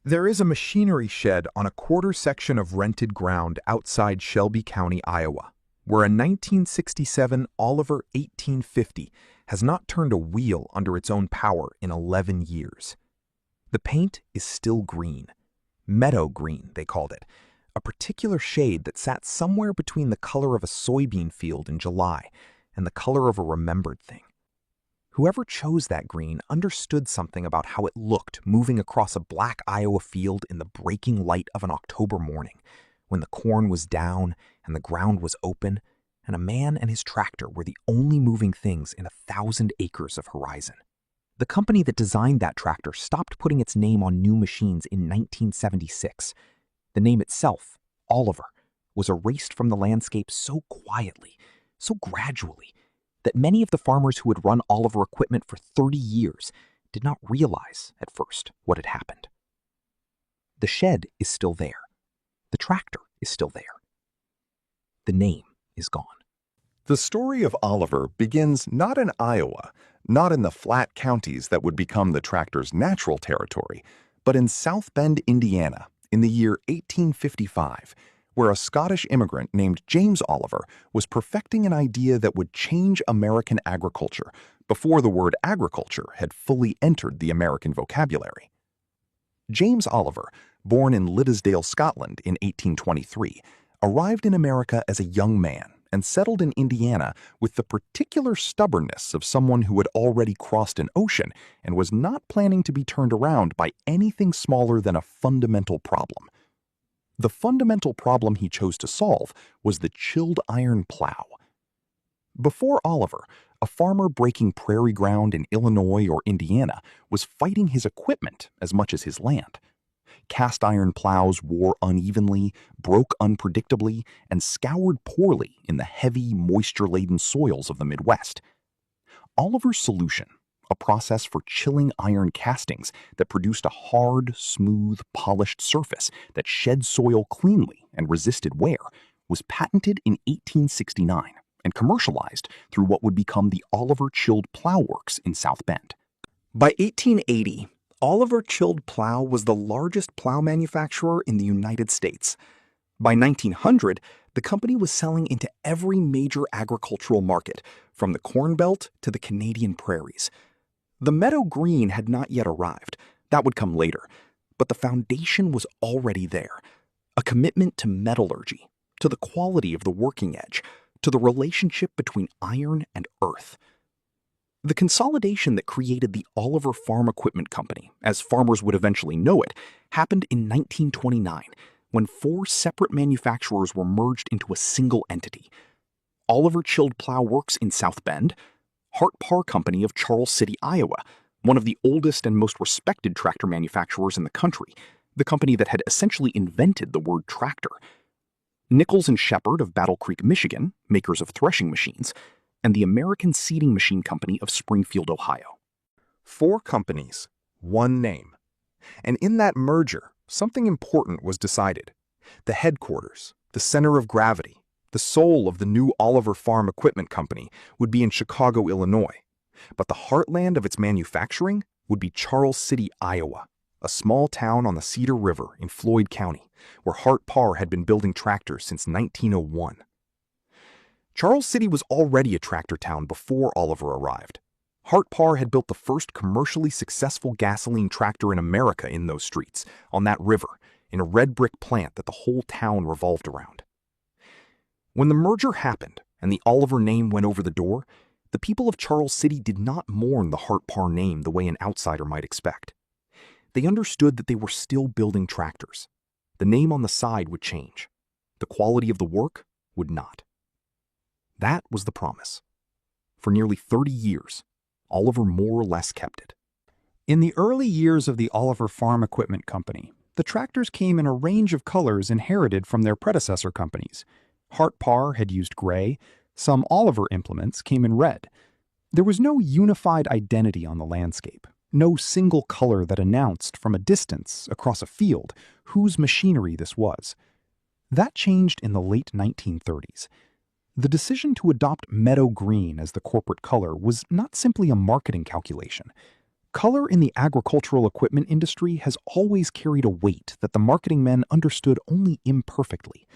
There is a machinery shed on a quarter section of rented ground outside Shelby County, Iowa, where a 1967 Oliver 1850 has not turned a wheel under its own power in 11 years. The paint is still green. Meadow green, they called it, a particular shade that sat somewhere between the color of a soybean field in July and the color of a remembered thing. Whoever chose that green understood something about how it looked moving across a black Iowa field in the breaking light of an October morning, when the corn was down and the ground was open, and a man and his tractor were the only moving things in 1,000 acres of horizon. The company that designed that tractor stopped putting its name on new machines in 1976. The name itself, Oliver, was erased from the landscape so quietly, so gradually, that many of the farmers who had run Oliver equipment for 30 years did not realize at first what had happened. The shed is still there. The tractor is still there. The name is gone. The story of Oliver begins not in Iowa, not in the flat counties that would become the tractor's natural territory, but in South Bend, Indiana, in the year 1855, where a Scottish immigrant named James Oliver was perfecting an idea that would change American agriculture before the word agriculture had fully entered the American vocabulary. James Oliver, born in Liddesdale, Scotland in 1823, arrived in America as a young man and settled in Indiana with the particular stubbornness of someone who had already crossed an ocean and was not planning to be turned around by anything smaller than a fundamental problem. The fundamental problem he chose to solve was the chilled iron plow. Before Oliver, a farmer breaking prairie ground in Illinois or Indiana was fighting his equipment as much as his land. Cast iron plows wore unevenly, broke unpredictably, and scoured poorly in the heavy, moisture-laden soils of the Midwest. Oliver's solution, a process for chilling iron castings that produced a hard, smooth, polished surface that shed soil cleanly and resisted wear, was patented in 1869 and commercialized through what would become the Oliver Chilled Plow Works in South Bend. By 1880, Oliver Chilled Plow was the largest plow manufacturer in the United States. By 1900, the company was selling into every major agricultural market, from the Corn Belt to the Canadian prairies. The meadow green had not yet arrived. That would come later. But the foundation was already there. A commitment to metallurgy, to the quality of the working edge, to the relationship between iron and earth. The consolidation that created the Oliver Farm Equipment Company, as farmers would eventually know it, happened in 1929, when 4 separate manufacturers were merged into a single entity. Oliver Chilled Plow Works in South Bend, Hart Parr Company of Charles City, Iowa, one of the oldest and most respected tractor manufacturers in the country, the company that had essentially invented the word tractor. Nichols and Shepard of Battle Creek, Michigan, makers of threshing machines, and the American Seeding Machine Company of Springfield, Ohio. 4 companies, 1 name. And in that merger, something important was decided. The headquarters, the center of gravity, the soul of the new Oliver Farm Equipment Company would be in Chicago, Illinois. But the heartland of its manufacturing would be Charles City, Iowa, a small town on the Cedar River in Floyd County, where Hart Parr had been building tractors since 1901. Charles City was already a tractor town before Oliver arrived. Hart Parr had built the first commercially successful gasoline tractor in America in those streets, on that river, in a red brick plant that the whole town revolved around. When the merger happened and the Oliver name went over the door, the people of Charles City did not mourn the Hart Parr name the way an outsider might expect. They understood that they were still building tractors. The name on the side would change. The quality of the work would not. That was the promise. For nearly 30 years, Oliver more or less kept it. In the early years of the Oliver Farm Equipment Company, the tractors came in a range of colors inherited from their predecessor companies. Hart Parr had used gray. Some Oliver implements came in red. There was no unified identity on the landscape, no single color that announced from a distance across a field whose machinery this was. That changed in the late 1930s. The decision to adopt meadow green as the corporate color was not simply a marketing calculation. Color in the agricultural equipment industry has always carried a weight that the marketing men understood only imperfectly.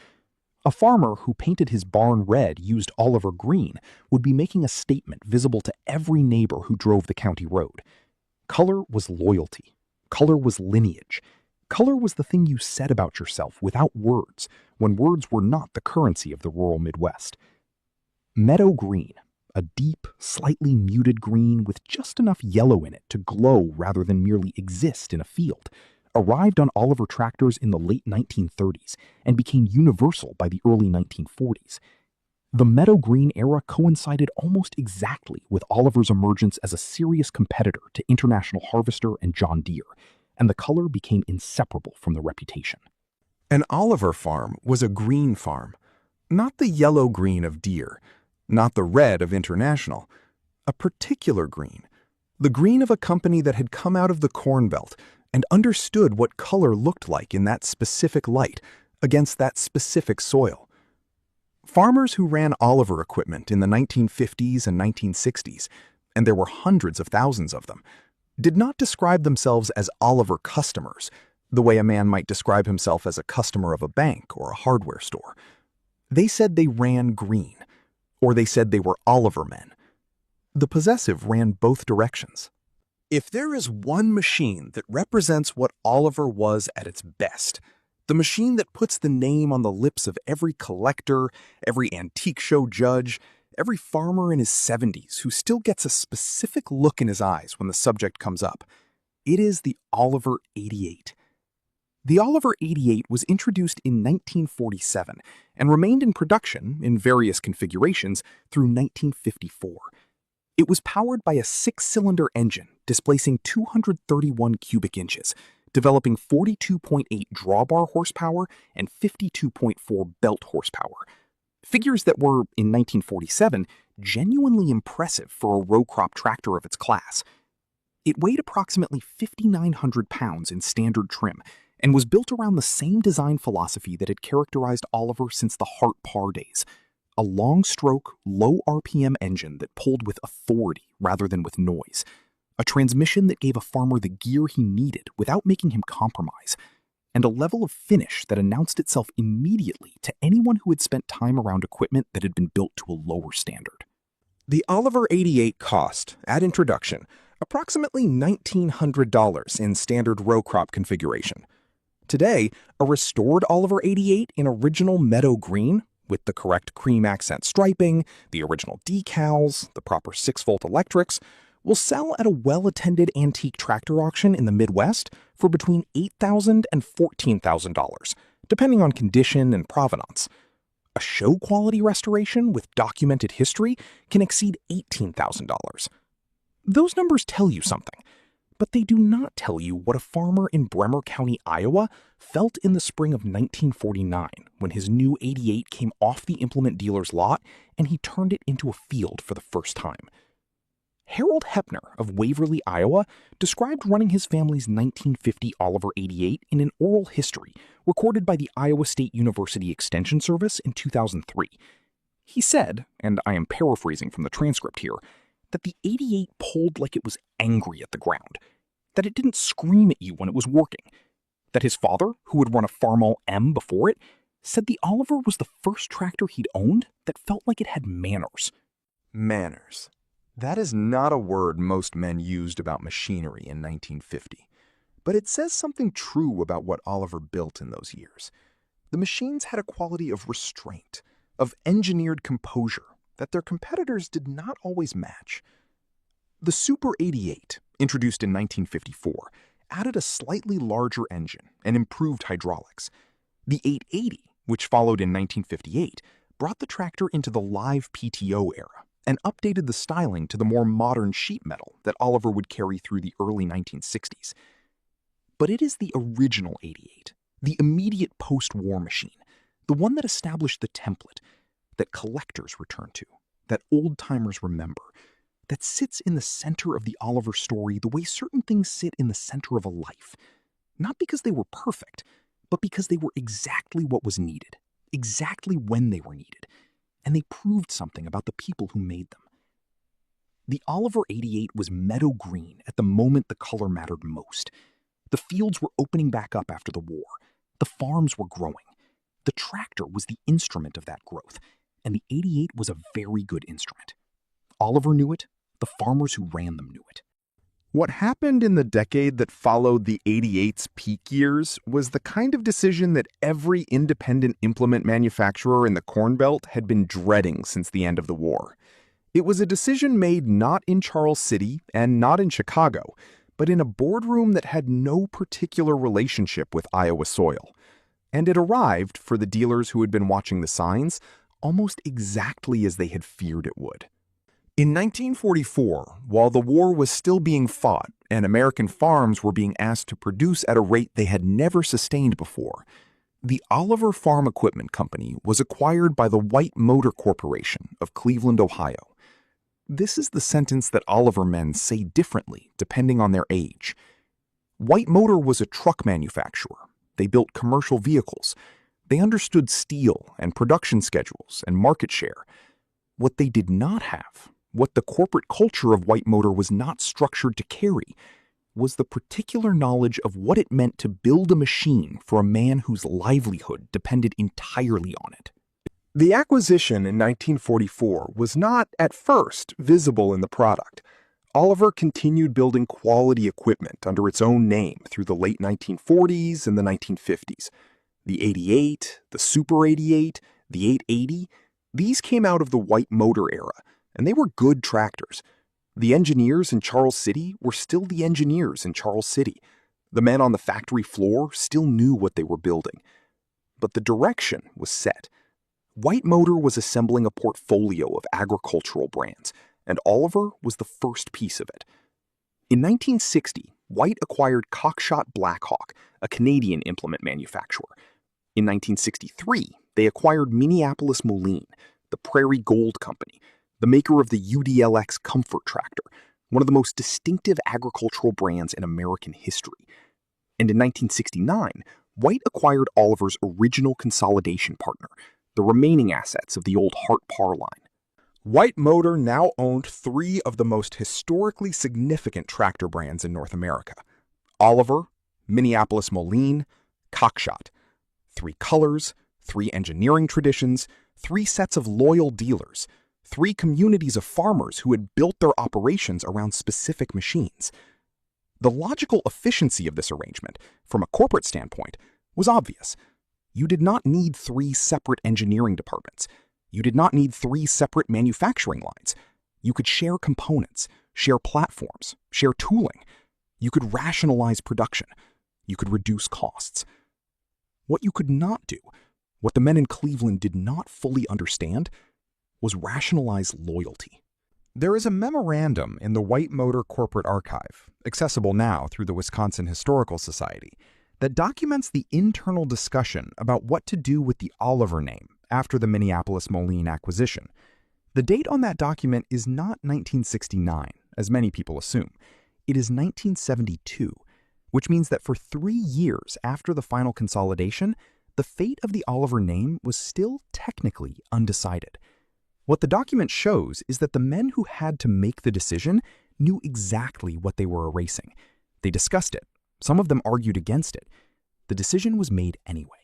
A farmer who painted his barn red used Oliver green would be making a statement visible to every neighbor who drove the county road. Color was loyalty. Color was lineage. Color was the thing you said about yourself without words, when words were not the currency of the rural Midwest. Meadow green, a deep, slightly muted green with just enough yellow in it to glow rather than merely exist in a field, arrived on Oliver tractors in the late 1930s and became universal by the early 1940s. The meadow green era coincided almost exactly with Oliver's emergence as a serious competitor to International Harvester and John Deere, and the color became inseparable from the reputation. An Oliver farm was a green farm, not the yellow-green of Deere, not the red of International, a particular green, the green of a company that had come out of the Corn Belt and understood what color looked like in that specific light against that specific soil. Farmers who ran Oliver equipment in the 1950s and 1960s, and there were hundreds of thousands of them, did not describe themselves as Oliver customers, the way a man might describe himself as a customer of a bank or a hardware store. They said they ran green, or they said they were Oliver men. The possessive ran both directions. If there is one machine that represents what Oliver was at its best, the machine that puts the name on the lips of every collector, every antique show judge, every farmer in his 70s who still gets a specific look in his eyes when the subject comes up, it is the Oliver 88. The Oliver 88 was introduced in 1947 and remained in production in various configurations through 1954. It was powered by a 6-cylinder engine displacing 231 cubic inches, developing 42.8 drawbar horsepower and 52.4 belt horsepower. Figures that were, in 1947, genuinely impressive for a row crop tractor of its class. It weighed approximately 5,900 pounds in standard trim and was built around the same design philosophy that had characterized Oliver since the Hart Parr days. A long-stroke, low-RPM engine that pulled with authority rather than with noise. A transmission that gave a farmer the gear he needed without making him compromise. And a level of finish that announced itself immediately to anyone who had spent time around equipment that had been built to a lower standard. The Oliver 88 cost, at introduction, approximately $1,900 in standard row crop configuration. Today, a restored Oliver 88 in original meadow green, with the correct cream accent striping, the original decals, the proper 6-volt electrics, will sell at a well-attended antique tractor auction in the Midwest for between $8,000 and $14,000, depending on condition and provenance. A show-quality restoration with documented history can exceed $18,000. Those numbers tell you something, but they do not tell you what a farmer in Bremer County, Iowa, felt in the spring of 1949 when his new 88 came off the implement dealer's lot and he turned it into a field for the first time. Harold Hepner of Waverly, Iowa, described running his family's 1950 Oliver 88 in an oral history recorded by the Iowa State University Extension Service in 2003. He said, and I am paraphrasing from the transcript here, that the 88 pulled like it was angry at the ground, that it didn't scream at you when it was working, that his father, who had run a Farmall M before it, said the Oliver was the first tractor he'd owned that felt like it had manners. Manners. That is not a word most men used about machinery in 1950, but it says something true about what Oliver built in those years. The machines had a quality of restraint, of engineered composure that their competitors did not always match. The Super 88, introduced in 1954, added a slightly larger engine and improved hydraulics. The 880, which followed in 1958, brought the tractor into the live PTO era and updated the styling to the more modern sheet metal that Oliver would carry through the early 1960s. But it is the original 88, the immediate post-war machine, the one that established the template that collectors return to, that old-timers remember, that sits in the center of the Oliver story the way certain things sit in the center of a life. Not because they were perfect, but because they were exactly what was needed, exactly when they were needed, and they proved something about the people who made them. The Oliver 88 was meadow green at the moment the color mattered most. The fields were opening back up after the war. The farms were growing. The tractor was the instrument of that growth, and the 88 was a very good instrument. Oliver knew it. The farmers who ran them knew it. What happened in the decade that followed the 88's peak years was the kind of decision that every independent implement manufacturer in the Corn Belt had been dreading since the end of the war. It was a decision made not in Charles City and not in Chicago, but in a boardroom that had no particular relationship with Iowa soil. And it arrived, for the dealers who had been watching the signs, almost exactly as they had feared it would. In 1944, while the war was still being fought and American farms were being asked to produce at a rate they had never sustained before, the Oliver Farm Equipment Company was acquired by the White Motor Corporation of Cleveland, Ohio. This is the sentence that Oliver men say differently depending on their age. White Motor was a truck manufacturer. They built commercial vehicles. They understood steel and production schedules and market share. What they did not have, what the corporate culture of White Motor was not structured to carry, was the particular knowledge of what it meant to build a machine for a man whose livelihood depended entirely on it. The acquisition in 1944 was not, at first, visible in the product. Oliver continued building quality equipment under its own name through the late 1940s and the 1950s. The 88, the Super 88, the 880, these came out of the White Motor era, and they were good tractors. The engineers in Charles City were still the engineers in Charles City. The men on the factory floor still knew what they were building. But the direction was set. White Motor was assembling a portfolio of agricultural brands, and Oliver was the first piece of it. In 1960, White acquired Cockshot Blackhawk, a Canadian implement manufacturer. In 1963, they acquired Minneapolis Moline, the Prairie Gold Company, the maker of the UDLX Comfort Tractor, one of the most distinctive agricultural brands in American history. And in 1969, White acquired Oliver's original consolidation partner, the remaining assets of the old Hart-Parr line. White Motor now owned three of the most historically significant tractor brands in North America: Oliver, Minneapolis Moline, Cockshot. 3 colors, 3 engineering traditions, 3 sets of loyal dealers, 3 communities of farmers who had built their operations around specific machines. The logical efficiency of this arrangement, from a corporate standpoint, was obvious. You did not need 3 separate engineering departments. You did not need 3 separate manufacturing lines. You could share components, share platforms, share tooling. You could rationalize production. You could reduce costs. What you could not do, what the men in Cleveland did not fully understand, was rationalize loyalty. There is a memorandum in the White Motor Corporate Archive, accessible now through the Wisconsin Historical Society, that documents the internal discussion about what to do with the Oliver name after the Minneapolis Moline acquisition. The date on that document is not 1969, as many people assume. It is 1972, which means that for 3 years after the final consolidation, the fate of the Oliver name was still technically undecided. What the document shows is that the men who had to make the decision knew exactly what they were erasing. They discussed it. Some of them argued against it. The decision was made anyway.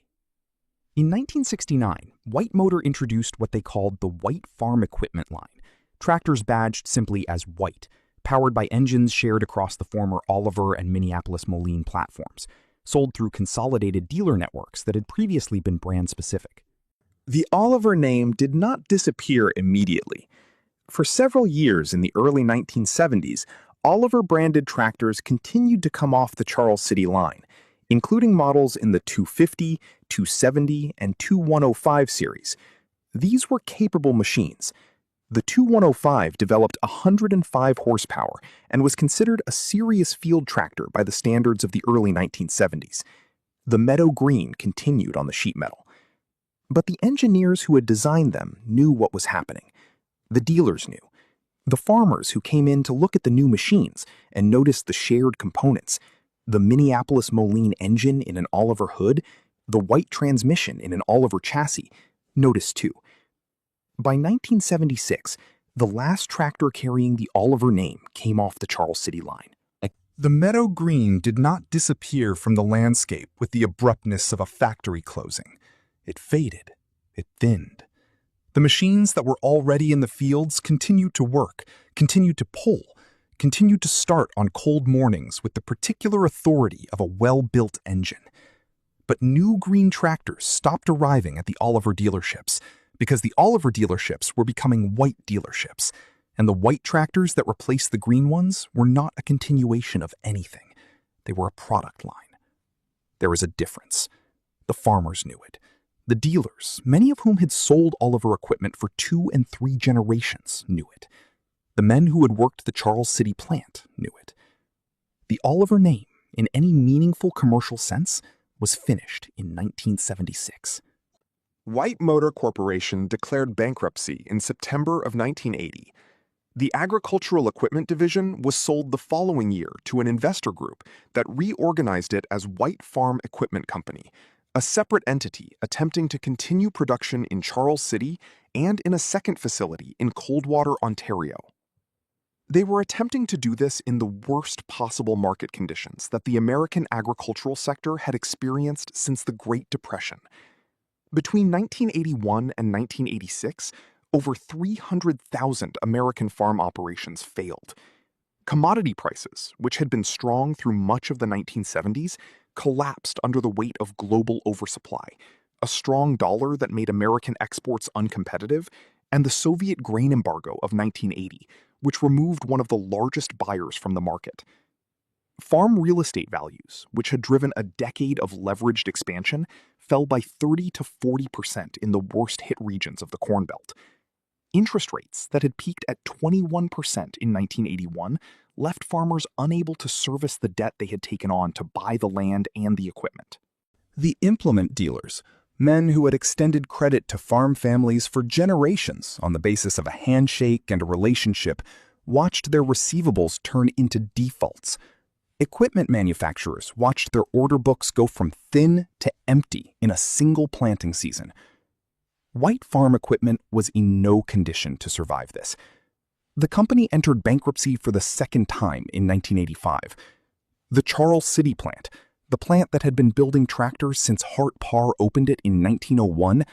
In 1969, White Motor introduced what they called the White Farm Equipment line, tractors badged simply as White, powered by engines shared across the former Oliver and Minneapolis Moline platforms, sold through consolidated dealer networks that had previously been brand-specific. The Oliver name did not disappear immediately. For several years in the early 1970s, Oliver-branded tractors continued to come off the Charles City line, including models in the 250, 270, and 2105 series. These were capable machines. The 2105 developed 105 horsepower and was considered a serious field tractor by the standards of the early 1970s. The meadow green continued on the sheet metal. But the engineers who had designed them knew what was happening. The dealers knew. The farmers who came in to look at the new machines and noticed the shared components, the Minneapolis Moline engine in an Oliver hood, the White transmission in an Oliver chassis, noticed too. By 1976, The last tractor carrying the Oliver name came off the Charles City line. The meadow green did not disappear from the landscape with the abruptness of a factory closing. It faded. It thinned. The machines that were already in the fields continued to work, continued to pull, continued to start on cold mornings with the particular authority of a well-built engine. But new green tractors stopped arriving at the Oliver dealerships because the Oliver dealerships were becoming white dealerships, and the white tractors that replaced the green ones were not a continuation of anything. They were a product line. There was a difference. The farmers knew it. The dealers, many of whom had sold Oliver equipment for 2 and 3 generations, knew it. The men who had worked the Charles City plant knew it. The Oliver name, in any meaningful commercial sense, was finished in 1976. White Motor Corporation declared bankruptcy in September of 1980. The Agricultural Equipment Division was sold the following year to an investor group that reorganized it as White Farm Equipment Company, a separate entity attempting to continue production in Charles City and in a second facility in Coldwater, Ontario. They were attempting to do this in the worst possible market conditions that the American agricultural sector had experienced since the Great Depression. Between 1981 and 1986, over 300,000 American farm operations failed. Commodity prices, which had been strong through much of the 1970s, collapsed under the weight of global oversupply, a strong dollar that made American exports uncompetitive, and the Soviet grain embargo of 1980, which removed one of the largest buyers from the market. Farm real estate values, which had driven a decade of leveraged expansion, fell by 30 to 40% in the worst-hit regions of the Corn Belt. Interest rates that had peaked at 21% in 1981 left farmers unable to service the debt they had taken on to buy the land and the equipment. The implement dealers, men who had extended credit to farm families for generations on the basis of a handshake and a relationship, watched their receivables turn into defaults. Equipment manufacturers watched their order books go from thin to empty in a single planting season. White Farm Equipment was in no condition to survive this. The company entered bankruptcy for the second time in 1985. The Charles City plant, the plant that had been building tractors since Hart Parr opened it in 1901,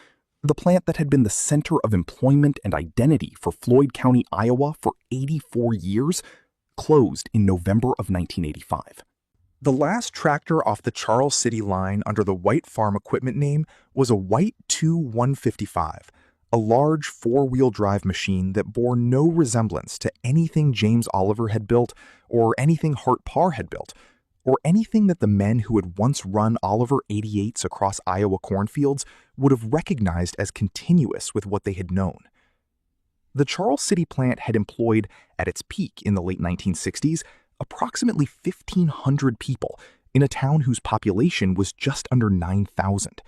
the plant that had been the center of employment and identity for Floyd County, Iowa for 84 years, closed in November of 1985. The last tractor off the Charles City line under the White Farm Equipment name was a White 155, a large four-wheel drive machine that bore no resemblance to anything James Oliver had built or anything Hart Parr had built, or anything that the men who had once run Oliver 88s across Iowa cornfields would have recognized as continuous with what they had known. The Charles City plant had employed, at its peak in the late 1960s, approximately 1,500 people in a town whose population was just under 9,000.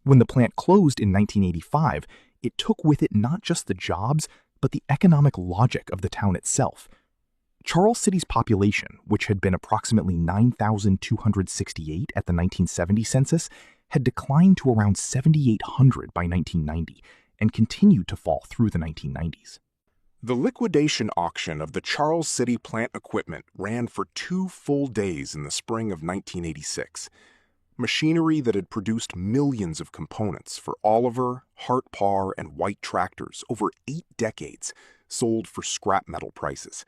When the plant closed in 1985, it took with it not just the jobs, but the economic logic of the town itself. Charles City's population, which had been approximately 9,268 at the 1970 census, had declined to around 7,800 by 1990 and continued to fall through the 1990s. The liquidation auction of the Charles City plant equipment ran for 2 full days in the spring of 1986. Machinery that had produced millions of components for Oliver, Hart Parr, and White tractors over 8 decades sold for scrap metal prices.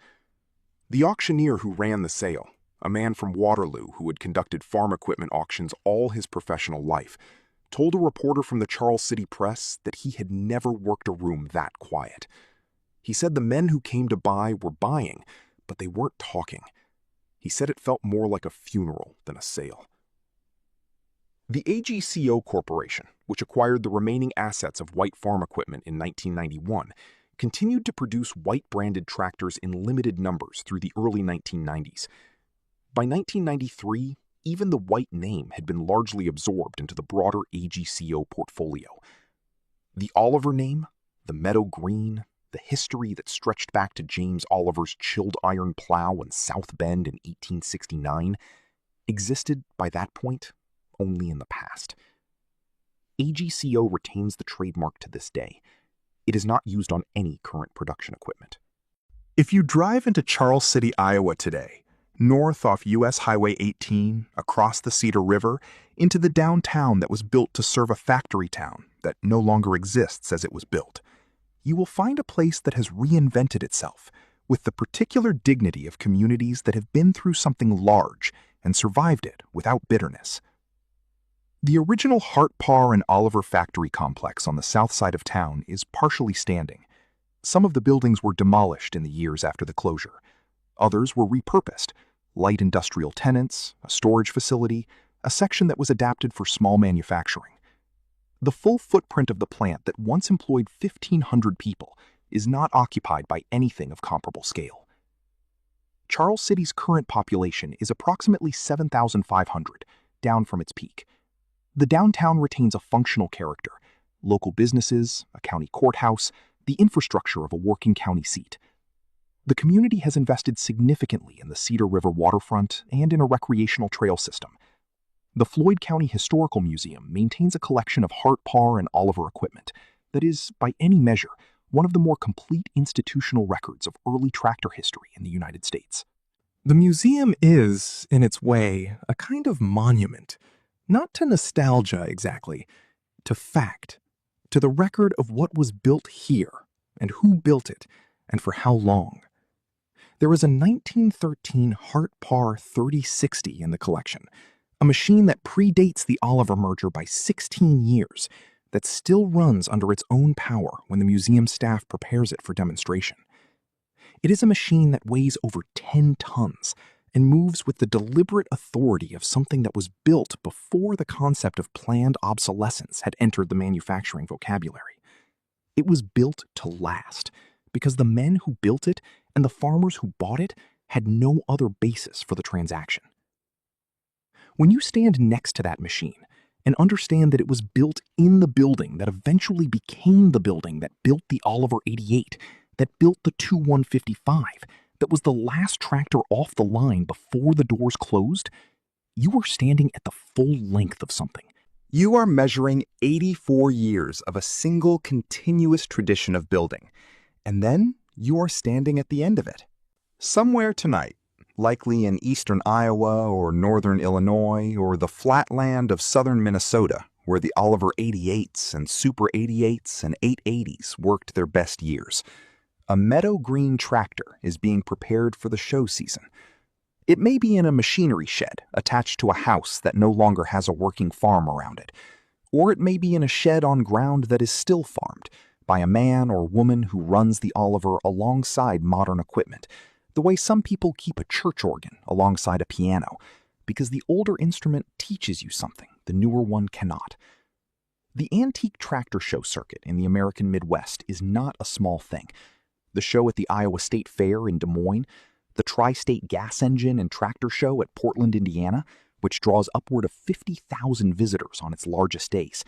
The auctioneer who ran the sale, a man from Waterloo who had conducted farm equipment auctions all his professional life, told a reporter from the Charles City Press that he had never worked a room that quiet. He said the men who came to buy were buying, but they weren't talking. He said it felt more like a funeral than a sale. The AGCO Corporation, which acquired the remaining assets of White Farm Equipment in 1991, continued to produce White-branded tractors in limited numbers through the early 1990s. By 1993, even the White name had been largely absorbed into the broader AGCO portfolio. The Oliver name, the meadow green, the history that stretched back to James Oliver's chilled iron plow in South Bend in 1869, existed by that point only in the past. AGCO retains the trademark to this day. It is not used on any current production equipment. If you drive into Charles City, Iowa today, north off US Highway 18, across the Cedar River, into the downtown that was built to serve a factory town that no longer exists as it was built, you will find a place that has reinvented itself with the particular dignity of communities that have been through something large and survived it without bitterness. The original Hart Parr and Oliver factory complex on the south side of town is partially standing. Some of the buildings were demolished in the years after the closure. Others were repurposed: light industrial tenants, a storage facility, a section that was adapted for small manufacturing. The full footprint of the plant that once employed 1,500 people is not occupied by anything of comparable scale. Charles City's current population is approximately 7,500, down from its peak. The downtown retains a functional character: local businesses, a county courthouse, the infrastructure of a working county seat. The community has invested significantly in the Cedar River waterfront and in a recreational trail system. The Floyd County Historical Museum maintains a collection of Hart Parr and Oliver equipment that is, by any measure, one of the more complete institutional records of early tractor history in the United States. The museum is, in its way, a kind of monument, not to nostalgia exactly, to fact, to the record of what was built here, and who built it, and for how long. There is a 1913 Hart Parr 3060 in the collection, a machine that predates the Oliver merger by 16 years, that still runs under its own power when the museum staff prepares it for demonstration. It is a machine that weighs over 10 tons and moves with the deliberate authority of something that was built before the concept of planned obsolescence had entered the manufacturing vocabulary. It was built to last because the men who built it and the farmers who bought it had no other basis for the transaction. When you stand next to that machine and understand that it was built in the building that eventually became the building that built the Oliver 88, that built the 2155, that was the last tractor off the line before the doors closed, you are standing at the full length of something. You are measuring 84 years of a single continuous tradition of building, and then you are standing at the end of it. Somewhere tonight, likely in eastern Iowa or northern Illinois or the flatland of southern Minnesota, where the Oliver 88s and Super 88s and 880s worked their best years, a meadow green tractor is being prepared for the show season. It may be in a machinery shed attached to a house that no longer has a working farm around it, or it may be in a shed on ground that is still farmed by a man or woman who runs the Oliver alongside modern equipment, the way some people keep a church organ alongside a piano, because the older instrument teaches you something the newer one cannot. The antique tractor show circuit in the American Midwest is not a small thing. The show at the Iowa State Fair in Des Moines, the Tri-State Gas Engine and Tractor Show at Portland, Indiana, which draws upward of 50,000 visitors on its largest days,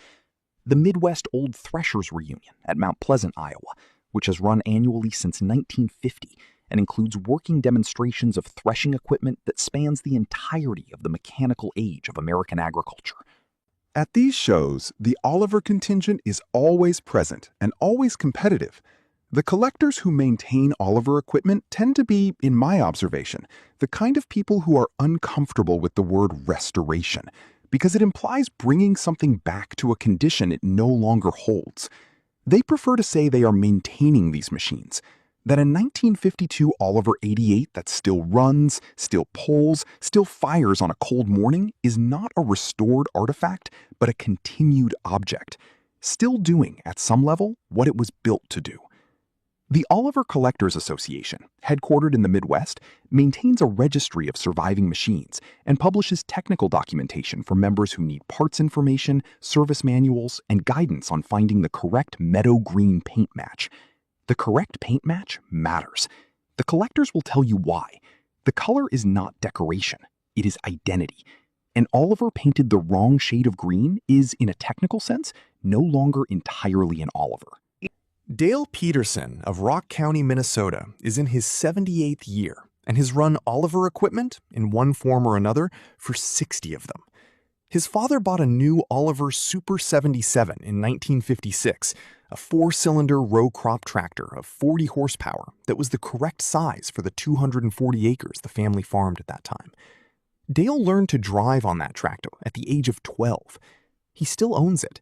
the Midwest Old Threshers Reunion at Mount Pleasant, Iowa, which has run annually since 1950 and includes working demonstrations of threshing equipment that spans the entirety of the mechanical age of American agriculture. At these shows, the Oliver contingent is always present and always competitive. The collectors who maintain Oliver equipment tend to be, in my observation, the kind of people who are uncomfortable with the word restoration, because it implies bringing something back to a condition it no longer holds. They prefer to say they are maintaining these machines, that a 1952 Oliver 88 that still runs, still pulls, still fires on a cold morning is not a restored artifact, but a continued object, still doing, at some level, what it was built to do. The Oliver Collectors Association, headquartered in the Midwest, maintains a registry of surviving machines and publishes technical documentation for members who need parts information, service manuals, and guidance on finding the correct meadow green paint match. The correct paint match matters. The collectors will tell you why. The color is not decoration, it is identity. And Oliver painted the wrong shade of green is, in a technical sense, no longer entirely an Oliver. Dale Peterson of Rock County, Minnesota, is in his 78th year and has run Oliver equipment, in one form or another, for 60 of them. His father bought a new Oliver Super 77 in 1956, a 4-cylinder row crop tractor of 40 horsepower that was the correct size for the 240 acres the family farmed at that time. Dale learned to drive on that tractor at the age of 12. He still owns it.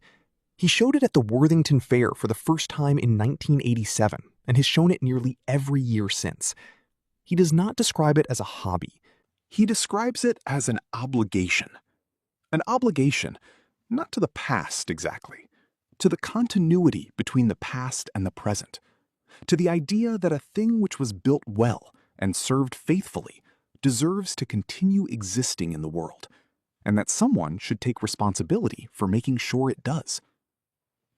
He showed it at the Worthington Fair for the first time in 1987 and has shown it nearly every year since. He does not describe it as a hobby. He describes it as an obligation. An obligation, not to the past exactly, to the continuity between the past and the present, to the idea that a thing which was built well and served faithfully deserves to continue existing in the world, and that someone should take responsibility for making sure it does.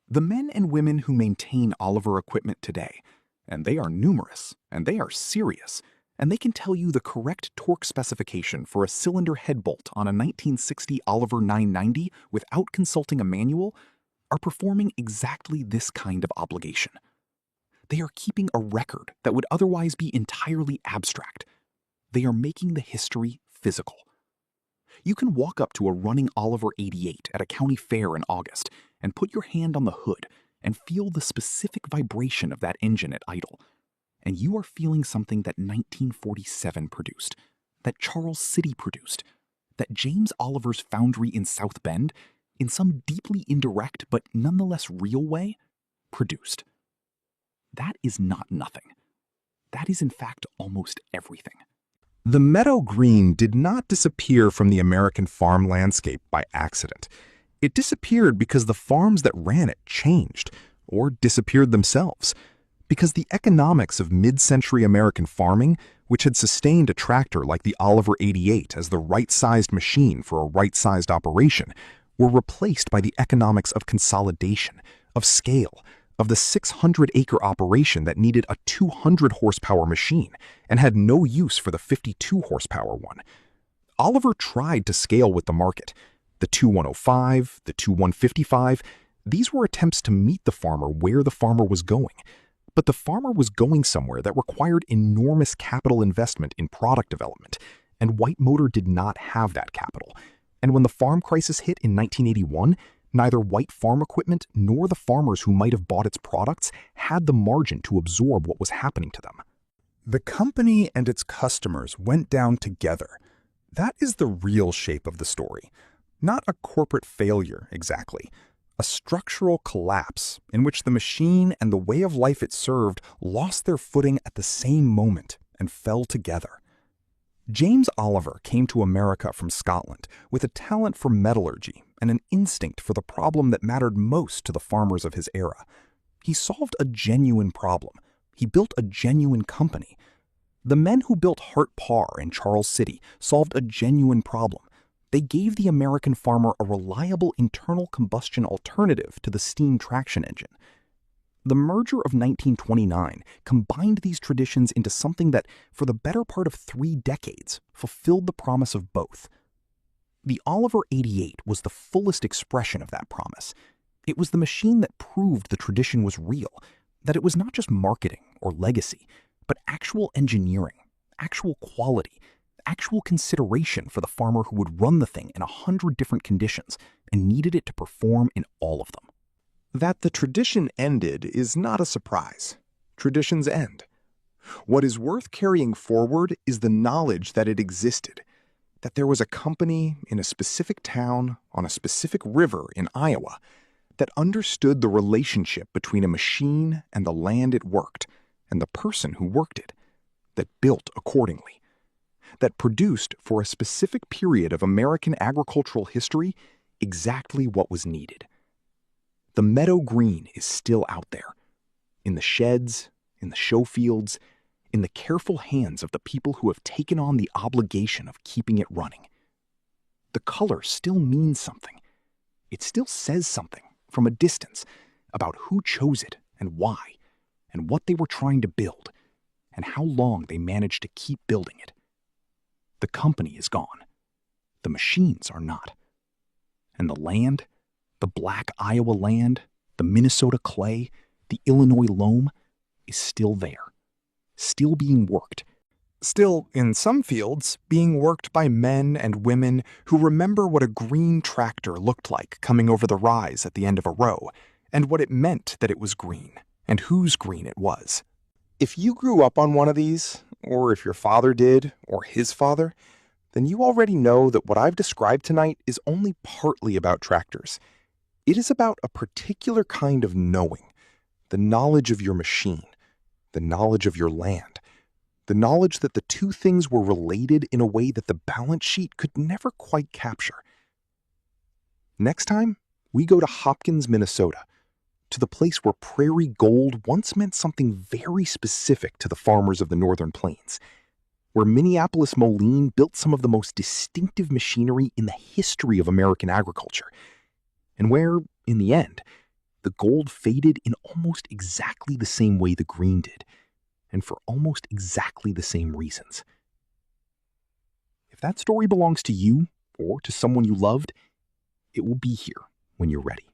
The men and women who maintain Oliver equipment today, and they are numerous, and they are serious, and they can tell you the correct torque specification for a cylinder head bolt on a 1960 Oliver 990 without consulting a manual, are performing exactly this kind of obligation. They are keeping a record that would otherwise be entirely abstract. They are making the history physical. You can walk up to a running Oliver 88 at a county fair in August and put your hand on the hood and feel the specific vibration of that engine at idle. And you are feeling something that 1947 produced, that Charles City produced, that James Oliver's foundry in South Bend, in some deeply indirect but nonetheless real way, produced. That is not nothing. That is in fact almost everything. The meadow green did not disappear from the American farm landscape by accident. It disappeared because the farms that ran it changed, or disappeared themselves. Because the economics of mid-century American farming, which had sustained a tractor like the Oliver 88 as the right-sized machine for a right-sized operation, were replaced by the economics of consolidation, of scale, of the 600-acre operation that needed a 200-horsepower machine and had no use for the 52-horsepower one. Oliver tried to scale with the market. The 2105, the 2155, these were attempts to meet the farmer where the farmer was going. But the farmer was going somewhere that required enormous capital investment in product development, and White Motor did not have that capital. And when the farm crisis hit in 1981, neither White Farm Equipment nor the farmers who might have bought its products had the margin to absorb what was happening to them. The company and its customers went down together. That is the real shape of the story. Not a corporate failure, exactly. A structural collapse in which the machine and the way of life it served lost their footing at the same moment and fell together. James Oliver came to America from Scotland with a talent for metallurgy and an instinct for the problem that mattered most to the farmers of his era. He solved a genuine problem. He built a genuine company. The men who built Hart Parr in Charles City solved a genuine problem. They gave the American farmer a reliable internal combustion alternative to the steam traction engine. The merger of 1929 combined these traditions into something that, for the better part of 3 decades, fulfilled the promise of both. The Oliver 88 was the fullest expression of that promise. It was the machine that proved the tradition was real, that it was not just marketing or legacy, but actual engineering, actual quality, actual consideration for the farmer who would run the thing in 100 different conditions and needed it to perform in all of them. That the tradition ended is not a surprise. Traditions end. What is worth carrying forward is the knowledge that it existed, that there was a company in a specific town on a specific river in Iowa that understood the relationship between a machine and the land it worked and the person who worked it, that built accordingly, that produced for a specific period of American agricultural history exactly what was needed. The meadow green is still out there, in the sheds, in the show fields, in the careful hands of the people who have taken on the obligation of keeping it running. The color still means something. It still says something from a distance about who chose it and why, and what they were trying to build, and how long they managed to keep building it. The company is gone. The machines are not. And the land, the black Iowa land, the Minnesota clay, the Illinois loam, is still there, still being worked. Still, in some fields, being worked by men and women who remember what a green tractor looked like coming over the rise at the end of a row, and what it meant that it was green, and whose green it was. If you grew up on one of these, or if your father did, or his father, then you already know that what I've described tonight is only partly about tractors. It is about a particular kind of knowing, the knowledge of your machine, the knowledge of your land, the knowledge that the two things were related in a way that the balance sheet could never quite capture. Next time, we go to Hopkins, Minnesota, to the place where prairie gold once meant something very specific to the farmers of the Northern Plains, where Minneapolis Moline built some of the most distinctive machinery in the history of American agriculture, and where, in the end, the gold faded in almost exactly the same way the green did, and for almost exactly the same reasons. If that story belongs to you, or to someone you loved, it will be here when you're ready.